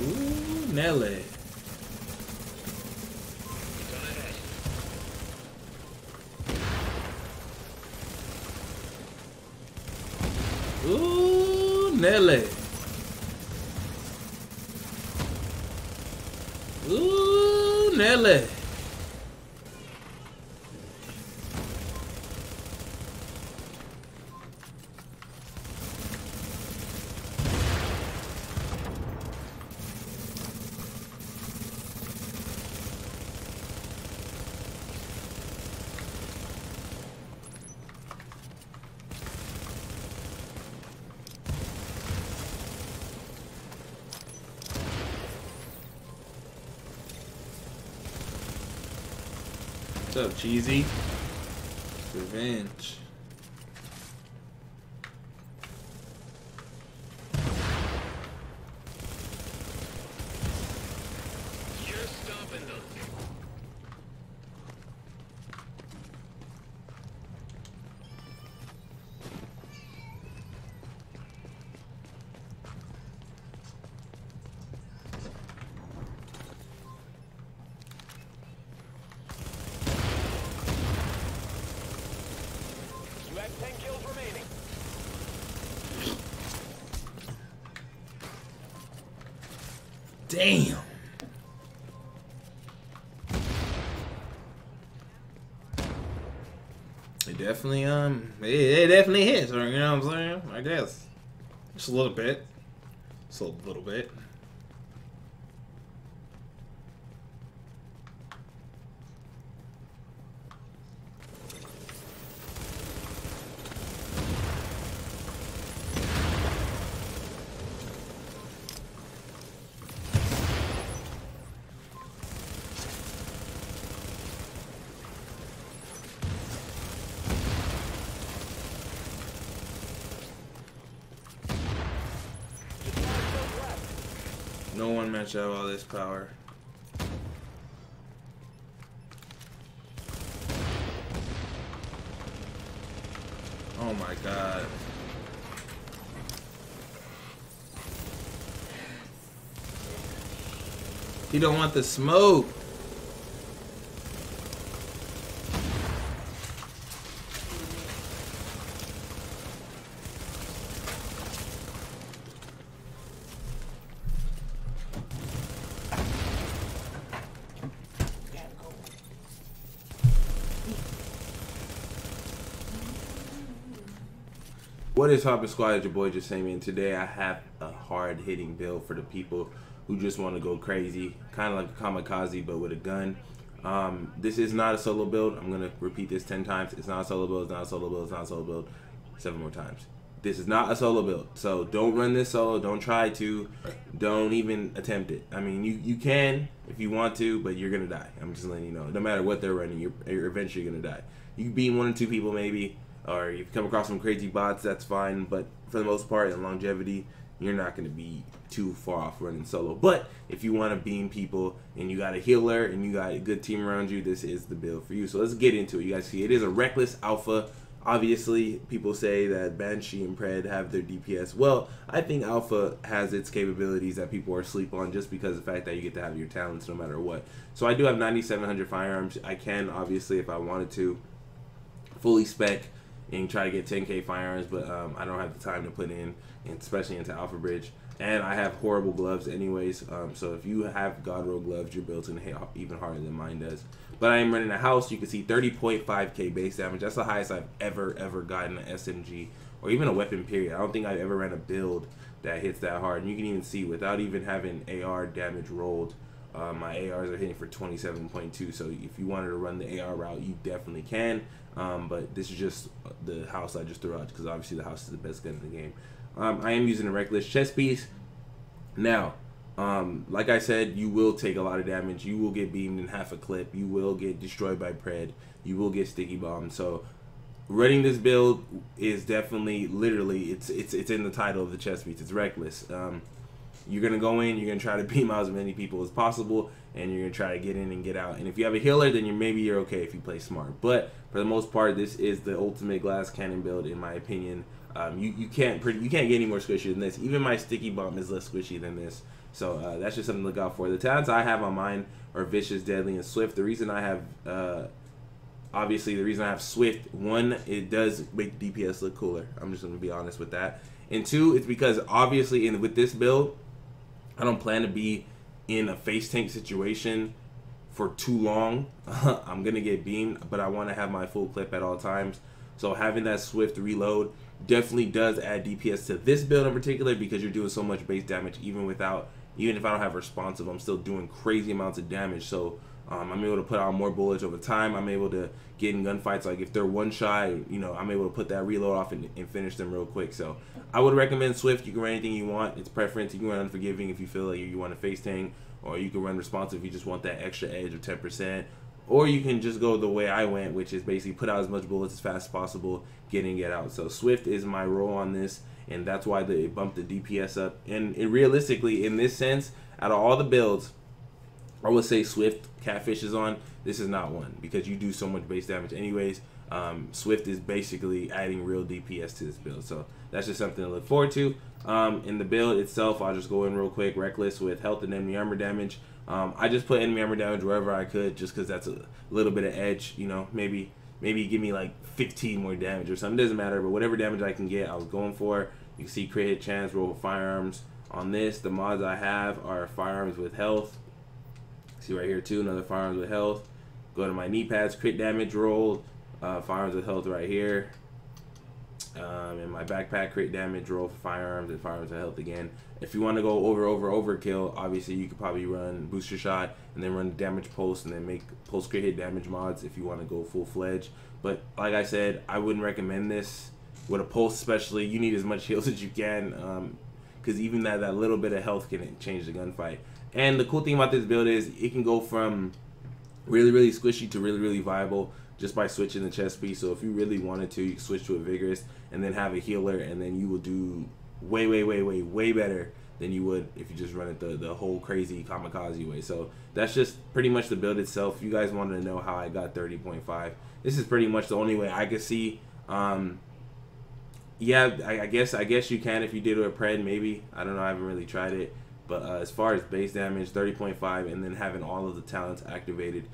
Ooh, Nelly. Ooh, Nelly. Ooh, Nelly. What's up, Cheesy? Revenge. You're stopping them. You have 10 kills remaining. Damn. It definitely it definitely hits, you know what I'm saying? I guess. Just a little bit. Just a little bit. No one match out all this power. Oh my god. He don't want the smoke. What is Hopper Squad? It's your boy Jesimein. Today I have a hard-hitting build for the people who just want to go crazy, kind of like a kamikaze but with a gun. This is not a solo build. I'm gonna repeat this 10 times. It's not a solo build. It's not a solo build. It's not a solo build. 7 more times. This is not a solo build. So don't run this solo. Don't try to. Don't even attempt it. I mean, you can if you want to, but you're gonna die. I'm just letting you know. No matter what they're running, you're eventually gonna die. You can beat 1 or 2 people maybe. Or you come across some crazy bots, that's fine. But for the most part, in longevity, you're not going to be too far off running solo. But if you want to beam people and you got a healer and you got a good team around you, this is the build for you. So let's get into it. You guys see, it is a reckless alpha. Obviously, people say that Banshee and Pred have their DPS. Well, I think alpha has its capabilities that people are asleep on just because of the fact that you get to have your talents no matter what. So I do have 9,700 firearms. I can, obviously, if I wanted to, fully spec and try to get 10k firearms, but I don't have the time to put in, and especially into Alpha Bridge. And I have horrible gloves anyways, so if you have God Roll gloves, your build's gonna hit even harder than mine does. But I am running a house. You can see 30.5k base damage. That's the highest I've ever gotten an SMG or even a weapon period. I don't think I've ever ran a build that hits that hard. And you can even see without even having AR damage rolled, my ARs are hitting for 27.2. So if you wanted to run the AR route, you definitely can. But this is just the house I just threw out because obviously the house is the best gun in the game. I am using a reckless chest piece. Now, like I said, you will take a lot of damage. You will get beamed in half a clip. You will get destroyed by Pred. You will get sticky bombed. So running this build is definitely, literally, it's in the title of the chest piece. It's reckless. you're gonna go in, you're gonna try to beam out as many people as possible, and you're gonna try to get in and get out. And if you have a healer, then maybe you're okay if you play smart. But for the most part, this is the ultimate glass cannon build, in my opinion. You can't get any more squishy than this. Even my sticky bomb is less squishy than this. So that's just something to look out for. The talents I have on mine are Vicious, Deadly, and Swift. The reason I have obviously, the reason I have Swift, one, it does make DPS look cooler. I'm just going to be honest with that. And two, it's because obviously with this build, I don't plan to be in a face tank situation for too long. I'm going to get beamed, but I want to have my full clip at all times. So having that Swift reload definitely does add DPS to this build in particular, because you're doing so much base damage even if I don't have responsive, I'm still doing crazy amounts of damage. So I'm able to put out more bullets over time. I'm able to get in gunfights. Like if they're one shot, I'm able to put that reload off and finish them real quick. So I would recommend Swift. You can run anything you want. It's preference. You can run Unforgiving if you feel like you want to face tank, or you can run Responsive if you just want that extra edge of 10%. Or you can just go the way I went, which is basically put out as much bullets as fast as possible, get in, get out. So Swift is my role on this, and that's why it bumped the DPS up. And realistically, in this sense, out of all the builds, I would say Swift Catfish is on. This is not one, because you do so much base damage anyways. Swift is basically adding real DPS to this build. So that's just something to look forward to. In the build itself, I'll just go in real quick. Reckless with health and enemy armor damage. I just put enemy armor damage wherever I could, just because that's a little bit of edge. Maybe give me like 15 more damage or something. Doesn't matter, but whatever damage I can get, I was going for. You can see crit hit chance, roll with firearms. On this, the mods I have are firearms with health. See right here too, another firearms with health. Go to my knee pads, crit damage roll, firearms with health right here. In my backpack, crit damage roll for firearms and firearms with health again. If you want to go overkill, obviously you could probably run booster shot and then run damage pulse and then make pulse crit hit damage mods if you want to go full-fledged. But like I said, I wouldn't recommend this with a pulse, especially. You need as much heals as you can, because even that little bit of health can change the gunfight. And the cool thing about this build is it can go from really squishy to really viable just by switching the chest piece. So if you really wanted to, you can switch to a vigorous and then have a healer, and then you will do way better than you would if you just run it the whole crazy kamikaze way. So that's just pretty much the build itself. If you guys wanted to know how I got 30.5, this is pretty much the only way I could see. Yeah, I guess you can if you did it with pred, maybe. I don't know, I haven't really tried it. But as far as base damage, 30.5, and then having all of the talents activated,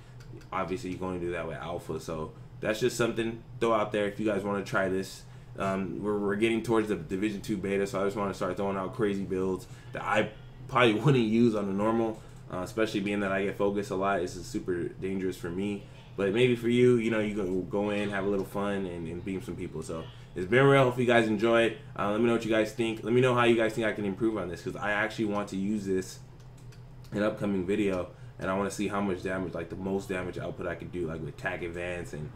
obviously you're going to do that with alpha. So that's just something to throw out there if you guys want to try this. We're getting towards the Division 2 beta, so I just want to start throwing out crazy builds that I probably wouldn't use on the normal, especially being that I get focused a lot. This is super dangerous for me. But maybe for you, you can go in, have a little fun, and beam some people. So it's been real. Hope you guys enjoyed. Let me know what you guys think. Let me know how you guys think I can improve on this, because I actually want to use this in an upcoming video, and I want to see how much damage, like the most damage output I could do, like with attack advance and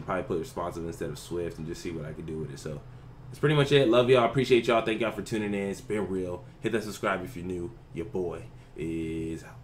probably put responsive instead of swift, and just see what I could do with it. So that's pretty much it. Love y'all. Appreciate y'all. Thank y'all for tuning in. It's been real. Hit that subscribe if you're new. Your boy is out.